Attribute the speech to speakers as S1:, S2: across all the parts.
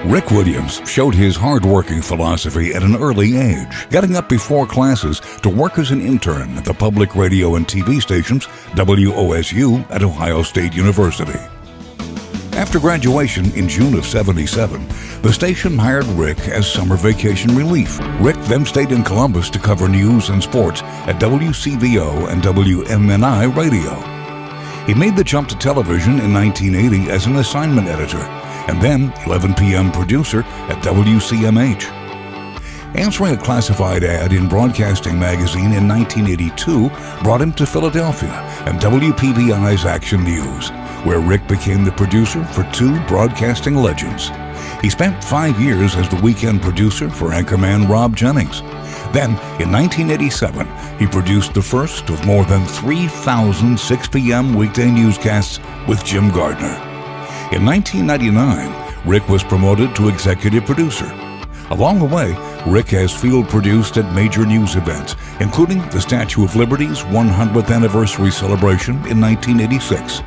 S1: Rick Williams showed his hard-working philosophy at an early age, getting up before classes to work as an intern at the public radio and TV stations WOSU at Ohio State University. After graduation in June of '77, the station hired Rick as summer vacation relief. Rick then stayed in Columbus to cover news and sports at WCVO and WMNI radio. He made the jump to television in 1980 as an assignment editor, and then 11 p.m. producer at WCMH. Answering a classified ad in Broadcasting Magazine in 1982 brought him to Philadelphia and WPVI's Action News, where Rick became the producer for two broadcasting legends. He spent 5 years as the weekend producer for anchorman Rob Jennings. Then, in 1987, he produced the first of more than 3,000 6 p.m. weekday newscasts with Jim Gardner. In 1999, Rick was promoted to executive producer. Along the way, Rick has field produced at major news events, including the Statue of Liberty's 100th anniversary celebration in 1986,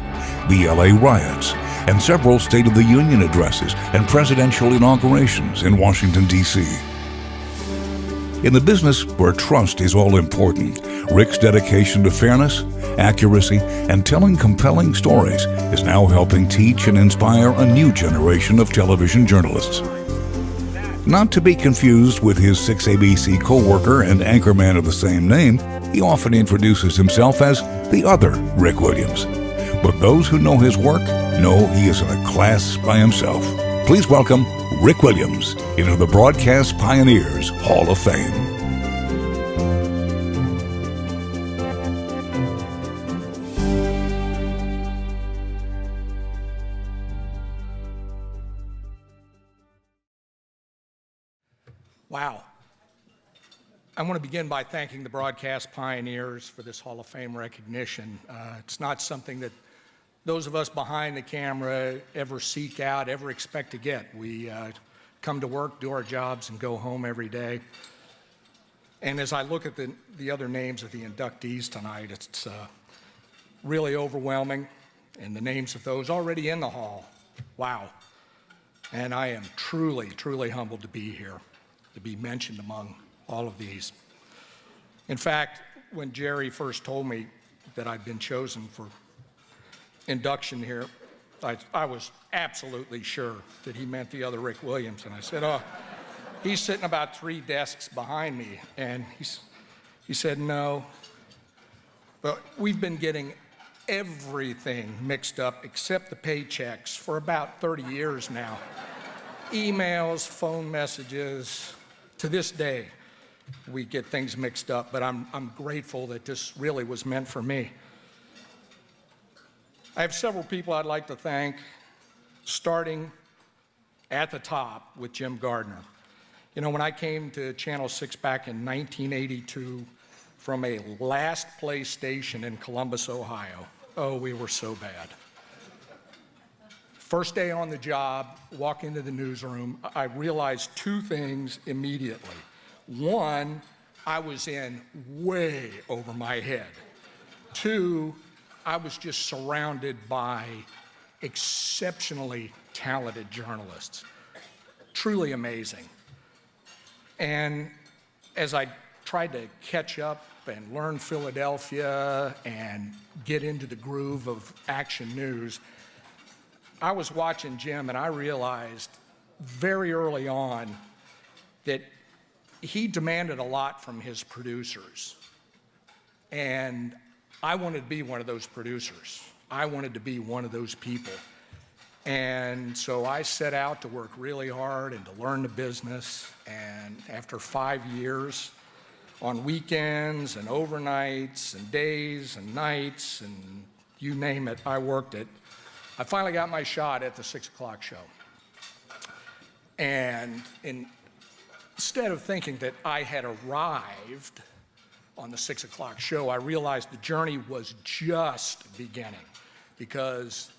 S1: the LA riots, and several State of the Union addresses and presidential inaugurations in Washington, D.C. In the business where trust is all important, Rick's dedication to fairness, accuracy, and telling compelling stories is now helping teach and inspire a new generation of television journalists. Not to be confused with his 6ABC co-worker and anchorman of the same name, he often introduces himself as the other Rick Williams. But those who know his work know he is in a class by himself. Please welcome Rick Williams into the Broadcast Pioneers Hall of Fame.
S2: Wow. I want to begin by thanking the Broadcast Pioneers for this Hall of Fame recognition. It's not something that those of us behind the camera ever seek out, ever expect to get. We come to work, do our jobs, and go home every day. And as I look at the other names of the inductees tonight, it's really overwhelming. And the names of those already in the hall, wow. And I am truly, truly humbled to be here, to be mentioned among all of these. In fact, when Jerry first told me that I'd been chosen for induction here, I was absolutely sure that he meant the other Rick Williams. And I said, oh, he's sitting about 3 desks behind me. And he said, no. But we've been getting everything mixed up except the paychecks for about 30 years now. Emails, phone messages. To this day, we get things mixed up, but I'm grateful that this really was meant for me. I have several people I'd like to thank, starting at the top with Jim Gardner. You know, when I came to Channel 6 back in 1982 from a last place station in Columbus, Ohio, oh, we were so bad. First day on the job, walk into the newsroom, I realized 2 things immediately. One, I was in way over my head. 2, I was just surrounded by exceptionally talented journalists. Truly amazing. And as I tried to catch up and learn Philadelphia and get into the groove of Action News, I was watching Jim and I realized very early on that he demanded a lot from his producers. And I wanted to be one of those producers. I wanted to be one of those people. And so I set out to work really hard and to learn the business. And after 5 years, on weekends and overnights and days and nights and you name it, I worked it. I finally got my shot at the 6 o'clock show. And instead of thinking that I had arrived on the 6 o'clock show, I realized the journey was just beginning, because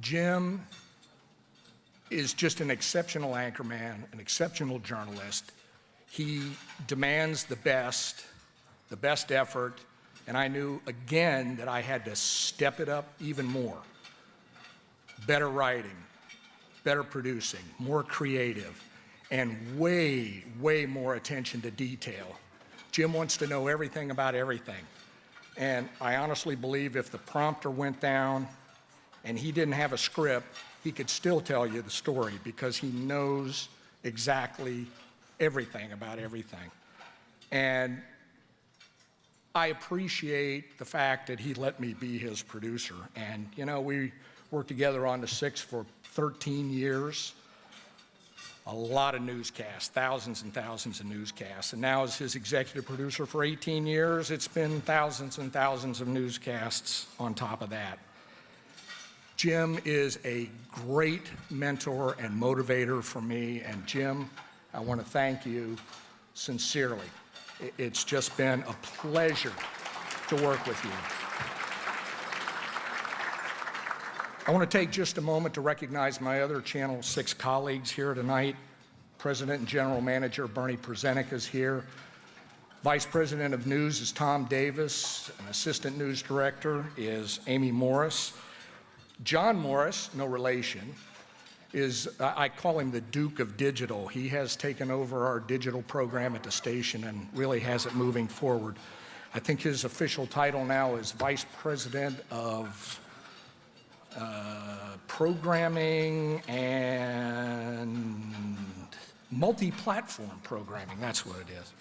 S2: Jim is just an exceptional anchorman, an exceptional journalist. He demands the best effort, and I knew again that I had to step it up even more. Better writing, better producing, more creative, and way, way more attention to detail. Jim wants to know everything about everything. And I honestly believe if the prompter went down and he didn't have a script, he could still tell you the story because he knows exactly everything about everything. And I appreciate the fact that he let me be his producer. And, you know, we worked together on The Six for 13 years. A lot of newscasts, thousands and thousands of newscasts. And now as his executive producer for 18 years, it's been thousands and thousands of newscasts on top of that. Jim is a great mentor and motivator for me. And Jim, I want to thank you sincerely. It's just been a pleasure to work with you. I want to take just a moment to recognize my other Channel 6 colleagues here tonight. President and General Manager Bernie Przenik is here. Vice President of News is Tom Davis, and Assistant News Director is Amy Morris. John Morris, no relation, I call him the Duke of Digital. He has taken over our digital program at the station and really has it moving forward. I think his official title now is Vice President of Programming and Multi-Platform Programming, that's what it is.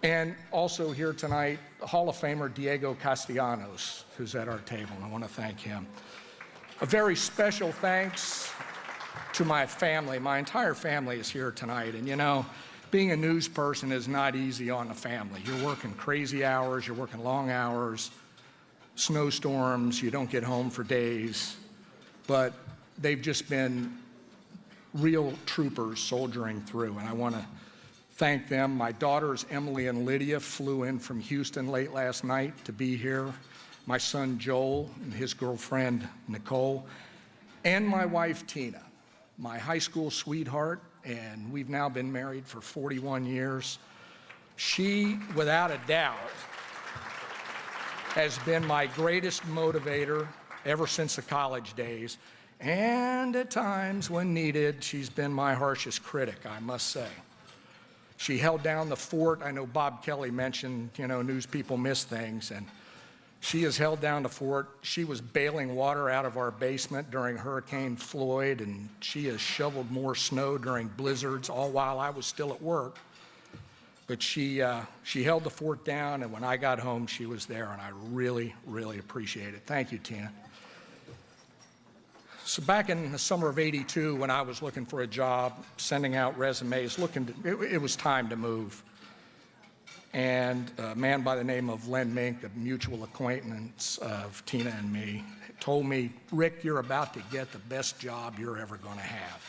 S2: And also here tonight, Hall of Famer Diego Castellanos, who's at our table, and I want to thank him. A very special thanks to my family. My entire family is here tonight, and you know, being a news person is not easy on the family. You're working crazy hours, you're working long hours, snowstorms, you don't get home for days, but they've just been real troopers soldiering through, and I want to thank them. My daughters, Emily and Lydia, flew in from Houston late last night to be here. My son, Joel, and his girlfriend, Nicole, and my wife, Tina, my high school sweetheart, and we've now been married for 41 years. She, without a doubt, has been my greatest motivator ever since the college days, and at times, when needed, she's been my harshest critic, I must say. She held down the fort. I know Bob Kelly mentioned, you know, news people miss things, and she has held down the fort. She was bailing water out of our basement during Hurricane Floyd, and she has shoveled more snow during blizzards, all while I was still at work. But she held the fort down, and when I got home, she was there, and I really, really appreciate it. Thank you, Tina. So back in the summer of '82, when I was looking for a job, sending out resumes, it was time to move. And a man by the name of Len Mink, a mutual acquaintance of Tina and me, told me, "Rick, you're about to get the best job you're ever going to have."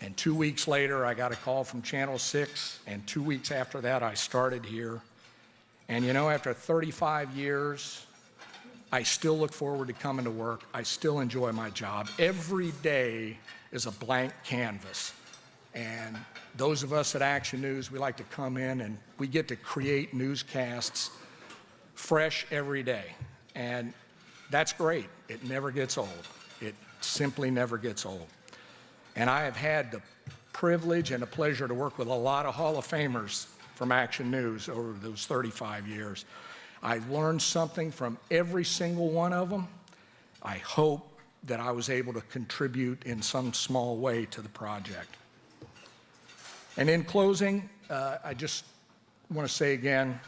S2: And 2 weeks later, I got a call from Channel 6, and 2 weeks after that, I started here. And you know, after 35 years, I still look forward to coming to work. I still enjoy my job. Every day is a blank canvas. And those of us at Action News, we like to come in and we get to create newscasts fresh every day. And that's great. It never gets old. It simply never gets old. And I have had the privilege and the pleasure to work with a lot of Hall of Famers from Action News over those 35 years. I learned something from every single one of them. I hope that I was able to contribute in some small way to the project. And in closing, I just want to say again,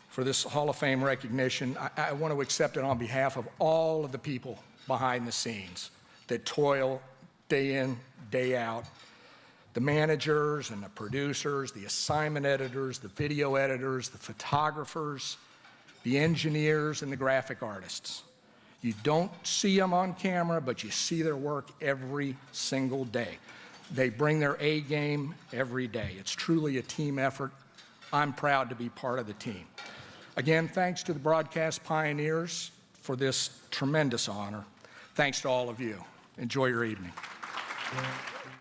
S2: for this Hall of Fame recognition, I want to accept it on behalf of all of the people behind the scenes that toil day in, day out. The managers and the producers, the assignment editors, the video editors, the photographers, the engineers, and the graphic artists. You don't see them on camera, but you see their work every single day. They bring their A game every day. It's truly a team effort. I'm proud to be part of the team. Again, thanks to the broadcast pioneers for this tremendous honor. Thanks to all of you. Enjoy your evening.